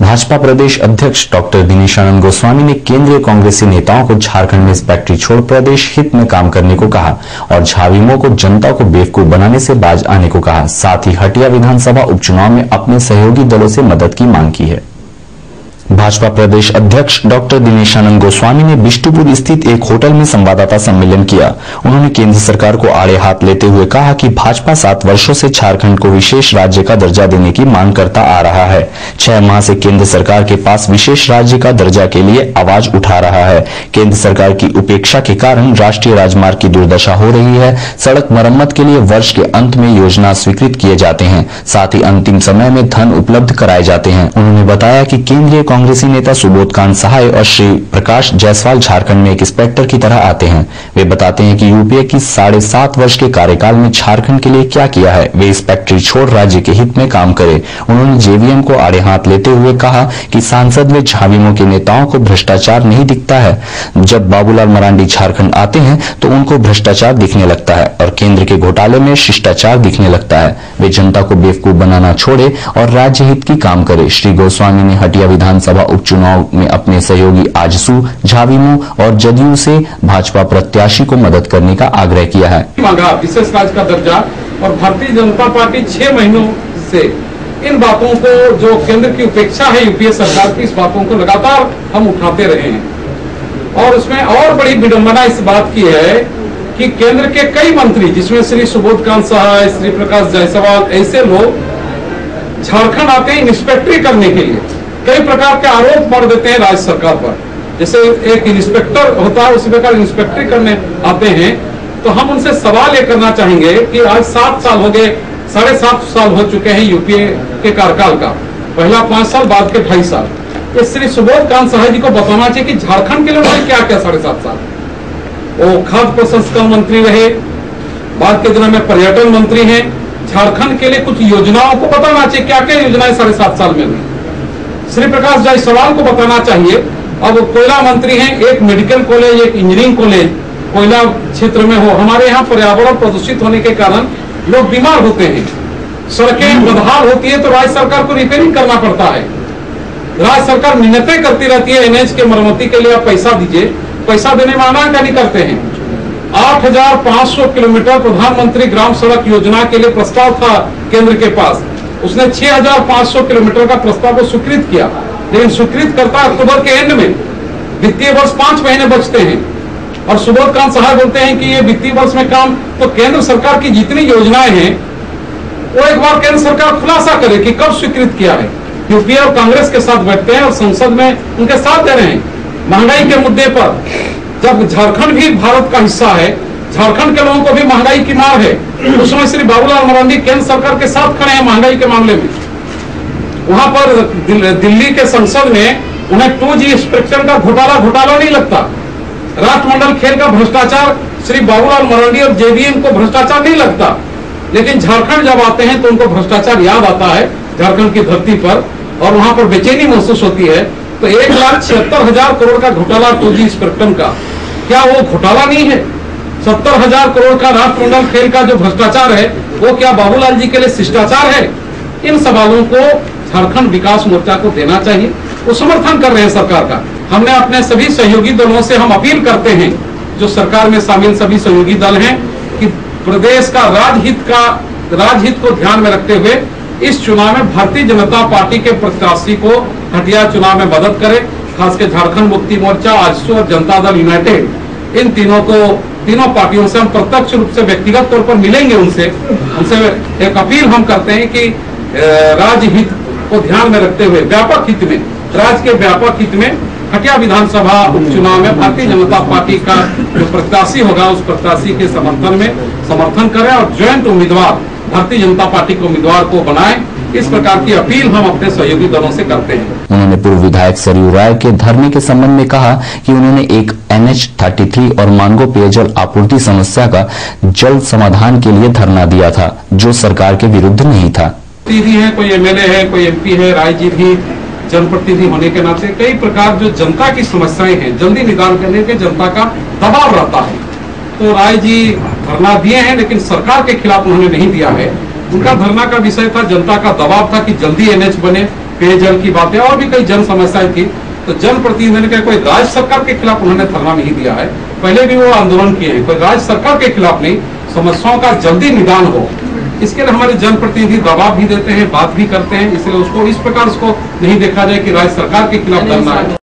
भाजपा प्रदेश अध्यक्ष डॉक्टर दिनेशानंद गोस्वामी ने केंद्रीय कांग्रेसी नेताओं को झारखंड में इस फैक्ट्री छोड़ प्रदेश हित में काम करने को कहा और झाविमो को जनता को बेवकूफ बनाने से बाज आने को कहा। साथ ही हटिया विधानसभा उपचुनाव में अपने सहयोगी दलों से मदद की मांग की है। भाजपा प्रदेश अध्यक्ष डॉक्टर दिनेशानंद गोस्वामी ने बिष्टुपुर स्थित एक होटल में संवाददाता सम्मेलन किया। उन्होंने केंद्र सरकार को आड़े हाथ लेते हुए कहा कि भाजपा 7 वर्षों से झारखंड को विशेष राज्य का दर्जा देने की मांग करता आ रहा है। 6 माह से केंद्र सरकार के पास विशेष राज्य का दर्जा के लिए आवाज उठा रहा है। केंद्र सरकार की उपेक्षा के कारण राष्ट्रीय राजमार्ग की दुर्दशा हो रही है। सड़क मरम्मत के लिए वर्ष के अंत में योजना स्वीकृत किए जाते हैं, साथ ही अंतिम समय में धन उपलब्ध कराए जाते हैं। उन्होंने बताया कि केंद्रीय कांग्रेसी नेता सुबोधकांत सहाय और श्री प्रकाश जायसवाल झारखंड में एक इंस्पेक्टर की तरह आते हैं। वे बताते हैं कि यूपीए की 7.5 वर्ष के कार्यकाल में झारखंड के लिए क्या किया है। वे इस फैक्ट्री छोड़ राज्य के हित में काम करे। उन्होंने जेवीएम को आड़े हाथ लेते हुए कहा कि सांसद में झाविमो के नेताओं को भ्रष्टाचार नहीं दिखता है। जब बाबूलाल मरांडी झारखंड आते हैं तो उनको भ्रष्टाचार दिखने लगता है और केंद्र के घोटाले में शिष्टाचार दिखने लगता है। वे जनता को बेवकूफ बनाना छोड़े और राज्य हित की काम करे। श्री गोस्वामी ने हटिया विधानसभा उपचुनाव में अपने सहयोगी आजसू, झाविमो और जदयू से भाजपा प्रत्याशी को मदद करने का आग्रह किया है। मांगा विशेष राज्य का दर्जा और भारतीय जनता पार्टी 6 महीनों से इन बातों को, जो केंद्र की उपेक्षा है यूपीए सरकार की, इस बातों को लगातार हम उठाते रहे हैं। और उसमें और बड़ी विडंबना इस बात की है कि केंद्र के कई मंत्री, जिसमें श्री सुबोधकांत सहाय, श्री प्रकाश जायसवाल, ऐसे लोग झारखंड आते हैं इंस्पेक्टरी करने के लिए। कई प्रकार के आरोप मढ़ देते हैं राज्य सरकार पर। जैसे एक इंस्पेक्टर होता है, उसी प्रकार इंस्पेक्टरी करने आते हैं। तो हम उनसे सवाल ये करना चाहेंगे कि आज 7 साल हो गए, 7.5 साल हो चुके हैं यूपीए के कार्यकाल का। पहला 5 साल, बाद के 2.5 साल। ये श्री सुबोधकांत सहाय जी को बताना चाहिए कि झारखंड के लिए उन्होंने क्या किया 7.5 साल। वो खाद्य प्रसंस्करण मंत्री रहे, बाद के दिनों में पर्यटन मंत्री हैं। झारखंड के लिए कुछ योजनाओं को बताना चाहिए, क्या क्या योजनाएं 7.5 साल में हुई। श्री प्रकाश जायसवाल को बताना चाहिए। अब कोयला मंत्री हैं, एक मेडिकल कॉलेज, एक इंजीनियरिंग कॉलेज कोयला क्षेत्र में हो। हमारे यहाँ पर्यावरण प्रदूषित होने के कारण लोग बीमार होते हैं, सड़कें बदहाल होती है, तो राज्य सरकार को रिपेयरिंग करना पड़ता है। राज्य सरकार मिन्नतें करती रहती है एनएच के मरम्मती के लिए, आप पैसा दीजिए। पैसा देने में आनाकानी करते हैं। 8,500 किलोमीटर प्रधानमंत्री ग्राम सड़क योजना के लिए प्रस्ताव था केंद्र के पास। उसने 6,500 किलोमीटर का प्रस्ताव को स्वीकृत किया, लेकिन स्वीकृत करता अक्टूबर के एंड में। वित्तीय वर्ष 5 महीने बचते हैं और सुबोधकांत सहाय बोलते हैं कि ये वित्तीय वर्ष में काम। तो केंद्र सरकार की जितनी योजनाएं हैं वो एक बार केंद्र सरकार खुलासा करे कि कब स्वीकृत किया है। यूपीए और कांग्रेस के साथ बैठते हैं और संसद में उनके साथ दे रहे हैं। महंगाई के मुद्दे पर, जब झारखंड भी भारत का हिस्सा है, झारखंड के लोगों को भी महंगाई की मार है, उस समय श्री बाबूलाल मरांडी केंद्र सरकार के साथ खड़े हैं महंगाई के मामले में। वहां पर दिल्ली के संसद में उन्हें 2G स्पेक्ट्रम का घोटाला नहीं लगता। राष्ट्रमंडल खेल का भ्रष्टाचार श्री बाबूलाल मरांडी और जेवीएम को भ्रष्टाचार नहीं लगता, लेकिन झारखंड जब आते हैं तो उनको भ्रष्टाचार याद आता है झारखंड की धरती पर, और वहां पर बेचैनी महसूस होती है। तो 1,76,000 करोड़ का घोटाला 2G स्पेक्ट्रम का, क्या वो घोटाला नहीं है? 70,000 करोड़ का राष्ट्रमंडल खेल का जो भ्रष्टाचार है, वो क्या बाबूलाल जी के लिए शिष्टाचार है? इन सवालों को झारखंड विकास मोर्चा को देना चाहिए। वो समर्थन कर रहे हैं सरकार का। हमने अपने सभी सहयोगी दलों से हम अपील करते हैं, जो सरकार में शामिल सभी सहयोगी दल हैं, कि प्रदेश का राजहित को ध्यान में रखते हुए इस चुनाव में भारतीय जनता पार्टी के प्रत्याशी को हटिया चुनाव में मदद करे। खासकर झारखंड मुक्ति मोर्चा, आजसू और जनता दल यूनाइटेड, इन तीनों पार्टियों से हम प्रत्यक्ष रूप से व्यक्तिगत तौर पर मिलेंगे। उनसे एक अपील हम करते हैं कि राज्य हित को ध्यान में रखते हुए, व्यापक हित में, राज्य के व्यापक हित में हटिया विधानसभा उपचुनाव में भारतीय जनता पार्टी का जो प्रत्याशी होगा उस प्रत्याशी के समर्थन करें और ज्वाइंट उम्मीदवार भारतीय जनता पार्टी के उम्मीदवार को बनाएं। इस प्रकार की अपील हम अपने सहयोगी दलों से करते हैं। उन्होंने पूर्व विधायक सरयू राय के धरने के संबंध में कहा कि उन्होंने एक NH-33 और मांगो पेयजल आपूर्ति समस्या का जल्द समाधान के लिए धरना दिया था, जो सरकार के विरुद्ध नहीं था। है, कोई MLA है, कोई MP है, राय जी भी जनप्रतिनिधि होने के नाते कई प्रकार जो जनता की समस्याएं हैं जल्दी निदान करने के जनता का दबाव रहता है। तो राय जी धरना दिए हैं, लेकिन सरकार के खिलाफ उन्होंने नहीं दिया है। उनका धरना का विषय था, जनता का दबाव था कि जल्दी NH बने, पेयजल की बातें और भी कई जन समस्याएं थी। तो जनप्रतिनिधि ने कोई राज्य सरकार के खिलाफ उन्होंने धरना नहीं दिया है, पहले भी वो आंदोलन किए हैं, कोई राज्य सरकार के खिलाफ नहीं, समस्याओं का जल्दी निदान हो इसके लिए हमारे जनप्रतिनिधि दबाव भी देते हैं, बात भी करते हैं। इसलिए उसको इस प्रकार उसको नहीं देखा जाए कि राज्य सरकार के खिलाफ धरना है।